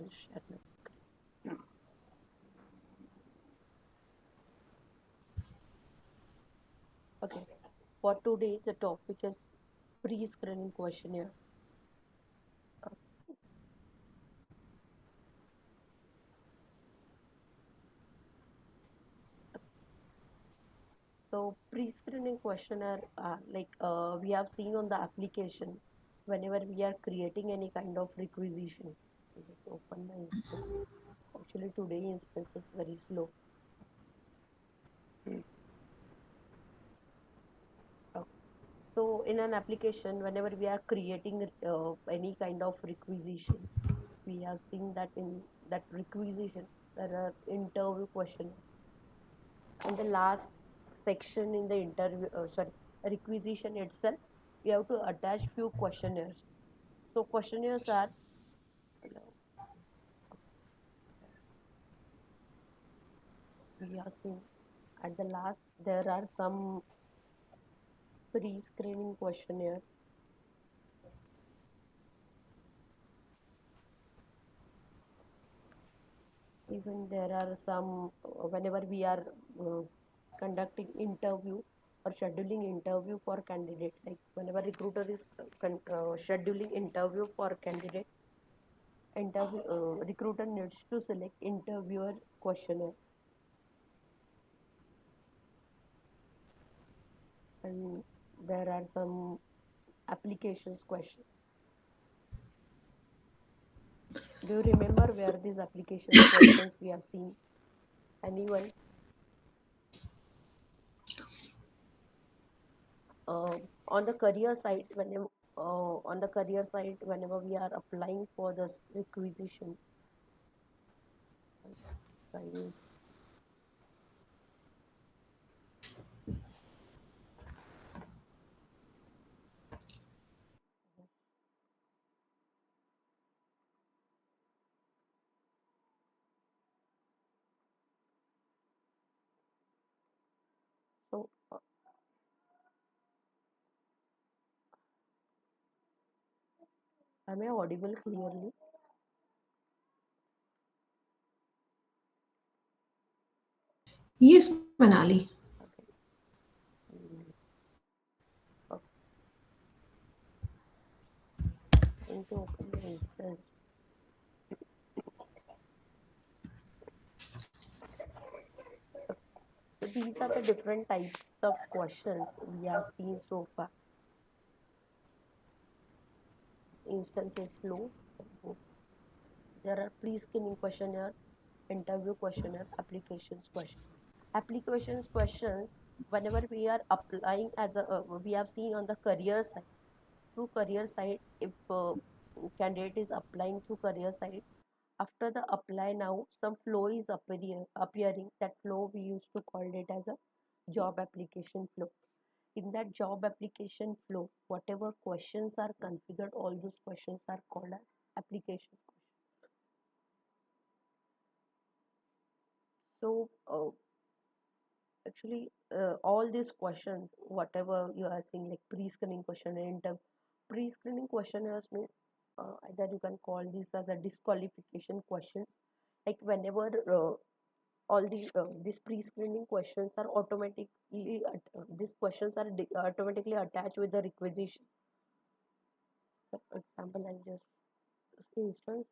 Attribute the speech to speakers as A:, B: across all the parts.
A: I'll share my screen. Okay, for today, the topic is pre-screening questionnaire. So, pre-screening questionnaire, we have seen on the application, whenever we are creating any kind of requisition. Just open my instance. Actually, today instance is very slow. Hmm. Okay. So, in an application, whenever we are creating any kind of requisition, we have seen that in that requisition there are interview questions. In the last section in the interview, requisition itself, we have to attach few questionnaires. So questionnaires are, we are seeing at the last there are some pre-screening questionnaire. Even there are some whenever we are uh, conducting interview or scheduling interview for candidate, like whenever recruiter is scheduling interview for candidate, recruiter needs to select interviewer questionnaire, and there are some applications question. Do you remember where these applications questions we have seen? Anyone? uh, on the career side, whenever we are applying for the requisition, right? So am I audible clearly?
B: Yes, Manali.
A: Okay. Mm, okay. Going to open the instance. So these are the different types of questions we have seen so far. Instance is slow. There are pre-screening questionnaire, interview questionnaire, applications question. Applications questions, whenever we are applying as a, we have seen on the career side, through career side, if candidate is applying through career side, after the apply now, some flow is appearing. That flow we used to call it as a job application flow. In that job application flow, whatever questions are configured, all those questions are called as application questions. So actually, all these questions, whatever you are saying, like pre-screening question and pre-screening questionnaires mean, either you can call this as a disqualification questions. Like whenever all these pre-screening questions are these questions are automatically attached with the requisition. For example, I'll just instance.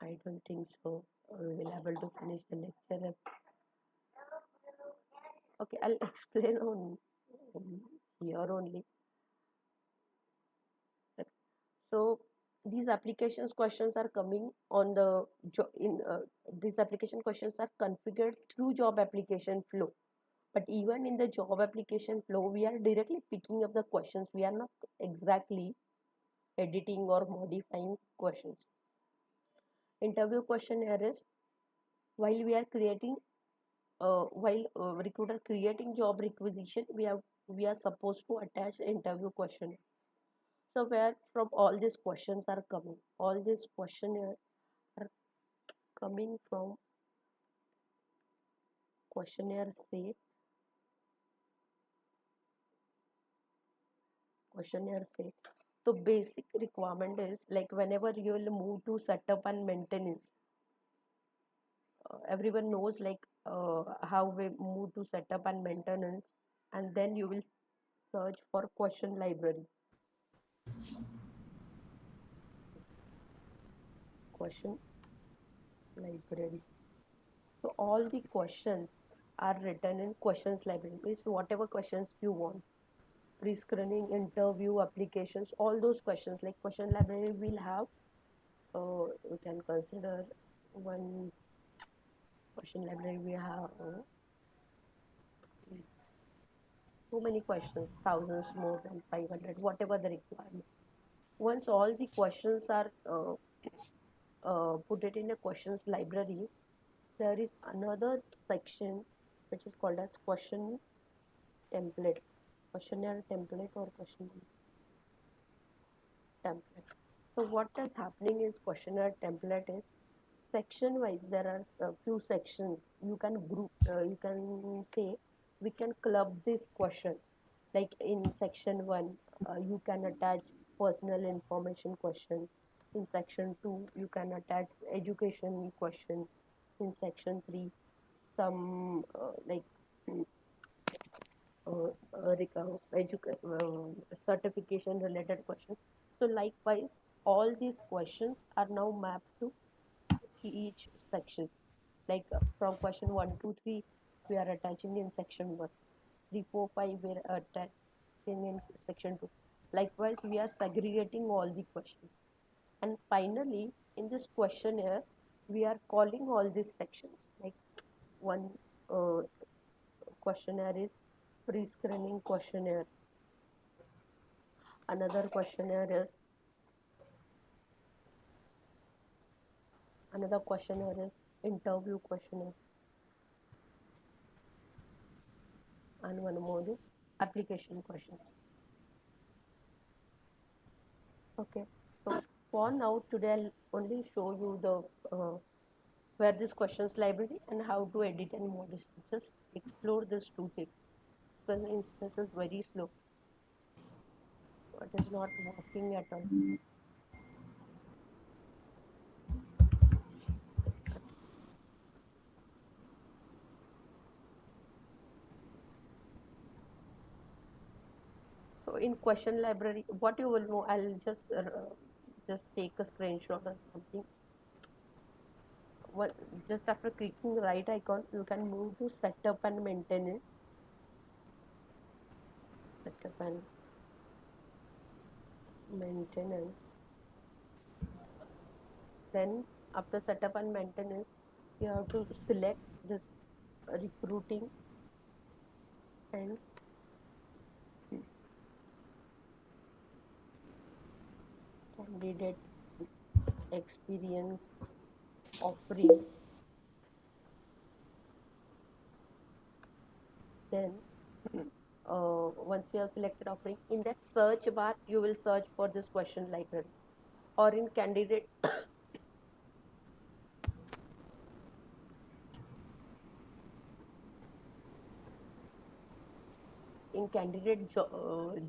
A: I don't think so. We will able to finish the lecture. Okay, I'll explain on here only. So these applications questions are coming on the these application questions are configured through job application flow. But even in the job application flow, we are directly picking up the questions. We are not exactly editing or modifying questions. Interview questionnaire is, while we are creating while recruiter creating job requisition, we have we are supposed to attach interview question. So where from all these questions are coming? All these questionnaire are coming from questionnaire set. Questionnaire set. So basic requirement is like whenever you will move to setup and maintenance, everyone knows like how we move to setup and maintenance, and then you will search for question library. Question library. So all the questions are written in questions library. Means whatever questions you want. Pre-screening, interview, applications, all those questions like question library will have. We can consider one question library. We have so many questions, thousands more than 500, whatever the requirement. Once all the questions are put it in a questions library, there is another section which is called as question template, questionnaire template or question template. So what is happening is questionnaire template is section wise there are a few sections you can group, you can say we can club these questions. Like in section 1 you can attach personal information question. In section 2 you can attach education question. In section 3 some like certification related questions. So likewise all these questions are now mapped to each section. Like from question 1 to 3 we are attaching in section 1, 3 4 5 we are attaching in section 2. Likewise we are segregating all the questions, and finally in this questionnaire we are calling all these sections. Like one uh, questionnaire is pre-screening questionnaire, another questionnaire is interview questionnaire, and one more is application questions. Okay, so for now today I'll only show you the where this questions library and how to edit and modify. Just explore this two things because the instance is very slow. It is not working at all. So in question library, what you will know, I'll just take a screenshot or something. Well, just after clicking the right icon, you can move to setup and maintenance. Setup and maintenance. Then after setup and maintenance, you have to select this recruiting and candidate experience offering. Then once you have selected offering, in that search bar you will search for this question library, or in candidate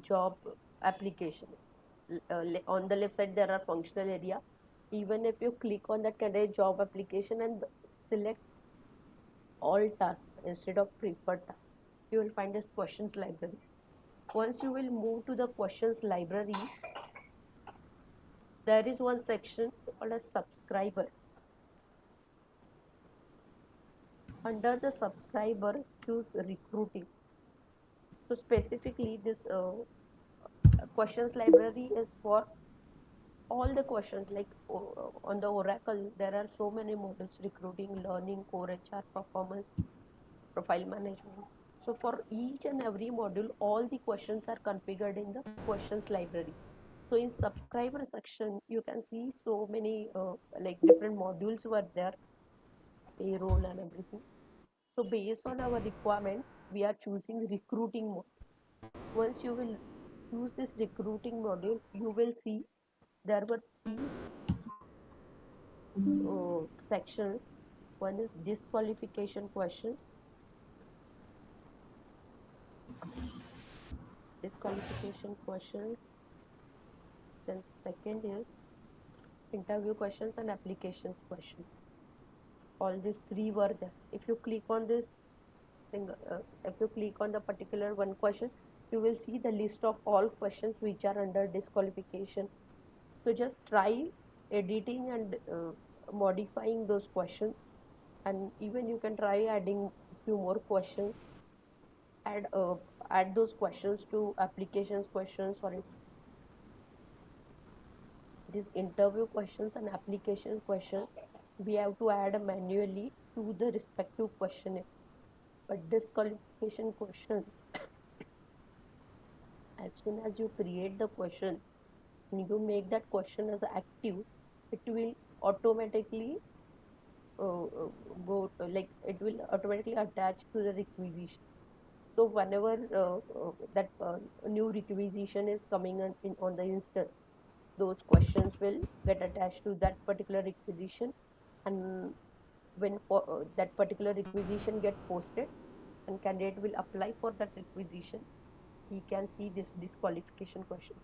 A: job application. On the left side there are functional area. Even if you click on that candidate job application and select all tasks instead of preferred tasks, you will find this questions library. Once you will move to the questions library, there is one section called as subscriber. Under the subscriber, choose recruiting. So specifically this questions library is for all the questions. Like on the Oracle there are so many modules: recruiting, learning, core HR, performance, profile management. So for each and every module all the questions are configured in the questions library. So in subscriber section you can see so many like different modules were there, payroll and everything. So based on our requirement we are choosing recruiting module. Once you will use this recruiting module, you will see there were three sections. One is disqualification questions. Disqualification questions. Then second is interview questions and applications questions. All these three were there. If you click on this thing, if you click on the particular one question, you will see the list of all questions which are under disqualification. So just try editing and modifying those questions, and even you can try adding few more questions. Add those questions to applications questions, or these interview questions and application questions. We have to add manually to the respective questionnaire. But disqualification question, as soon as you create the question and you make that question as active, it will automatically go like it will automatically attach to the requisition. So whenever that new requisition is coming on the instance, those questions will get attached to that particular requisition, and when that particular requisition get posted and candidate will apply for that requisition, he can see this disqualification question.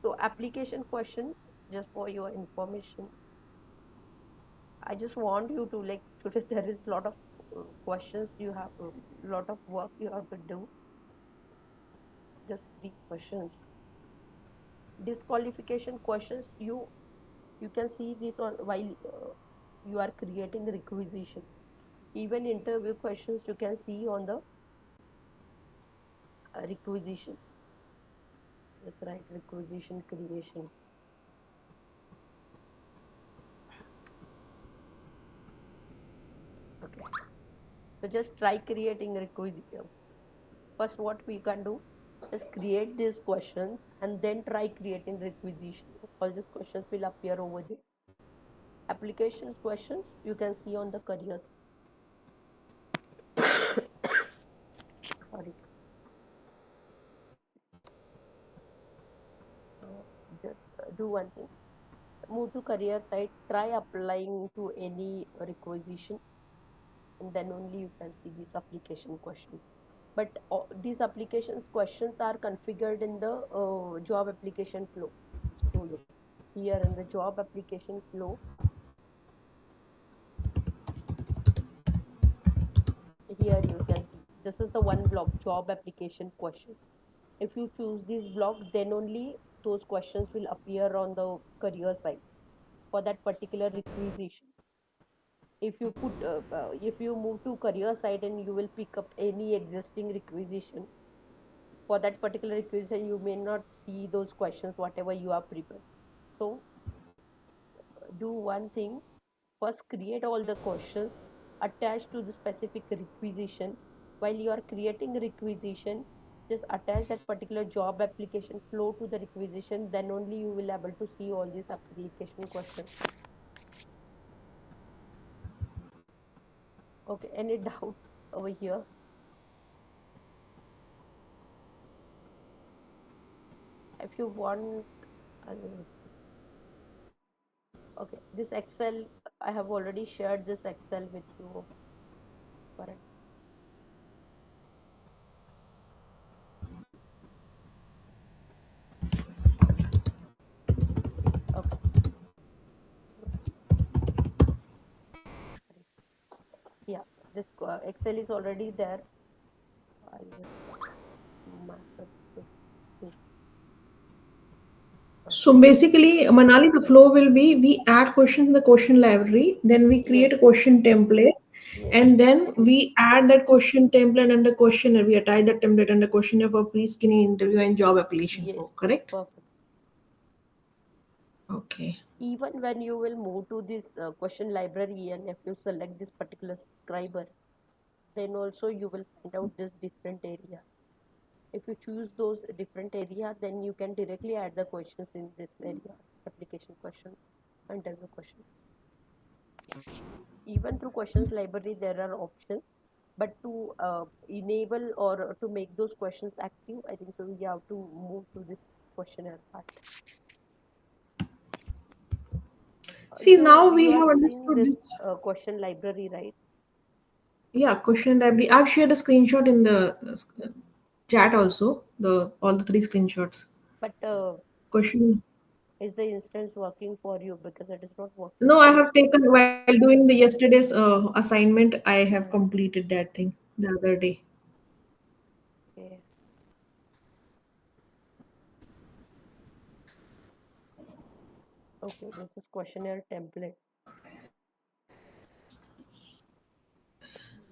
A: So application question, just for your information, I just want you to like today there is a lot of questions you have, a lot of work you have to do. Just three questions. Disqualification questions, you can see this on while you are creating the requisition. Even interview questions you can see on the requisition. Let's write requisition creation. Okay. So just try creating requisition. First, what we can do is create these questions and then try creating requisition. All these questions will appear over there. Applications questions you can see on the careers. Sorry. Just do one thing. Move to career side. Try applying to any requisition, and then only you can see these application questions. But these applications questions are configured in the job application flow. So look here in the job application flow, here you can see this is the one block, job application question. If you choose this block, then only those questions will appear on the career side for that particular requisition. If you put if you move to career side and you will pick up any existing requisition, for that particular requisition you may not see those questions whatever you are prepared. So do one thing. First, create all the questions attached to the specific requisition. While you are creating requisition, just attach that particular job application flow to the requisition. Then only you will able to see all these application questions. Okay, any doubt over here? If you want, okay, this Excel, I have already shared this Excel with you. Correct. Okay. Yeah, this Excel is already there. I just master this.
B: So basically, Manali, the flow will be we add questions in the question library, then we
A: Yes,
B: create a question template,
A: yes,
B: and then we add that question template under questionnaire. We attach that template under questionnaire for pre-screening interview and job application
A: yes,
B: flow. Correct?
A: perfect.
B: Okay.
A: Even when you will move to this question library, and if you select this particular scriber, then also you will find out this different areas. If you choose those different area, then you can directly add the questions in this area, application question, interview question. Even through questions library, there are options. But to enable or to make those questions active, I think so we have to move to this questionnaire part.
B: See, now
A: You
B: we
A: have
B: have
A: seen
B: understood
A: this
B: this.
A: question library, right?
B: Yeah, question library. I've shared a screenshot in the chat also. The all the three screenshots.
A: But
B: Question.
A: is the instance working for you? Because it is not working
B: No,
A: for
B: I
A: me.
B: have taken while doing the yesterday's assignment. I have
A: Hmm.
B: completed that thing the other day.
A: Okay. Okay, this is questionnaire template.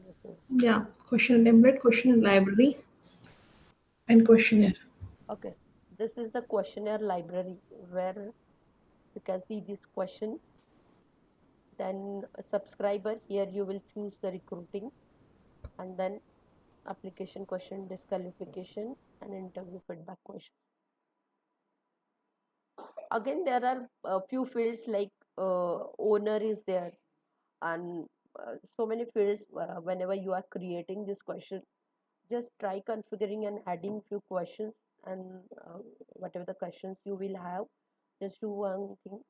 A: This is,
B: Yeah, question template, question library, and questionnaire.
A: okay, this is the questionnaire library where you can see this question. Then a subscriber, here you will choose the recruiting, and then application question, disqualification, and interview feedback question. Again, there are a few fields like owner is there, and so many fields. Whenever you are creating this question, just try configuring and adding few questions, and whatever the questions you will have, just do one thing,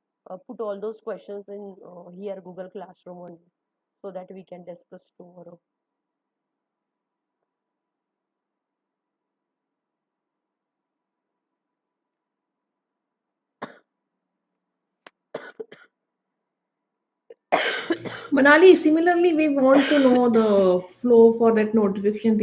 A: put all those questions in here Google Classroom only, so that we can discuss tomorrow.
B: Manali, similarly, we want to know the flow for that notification thing.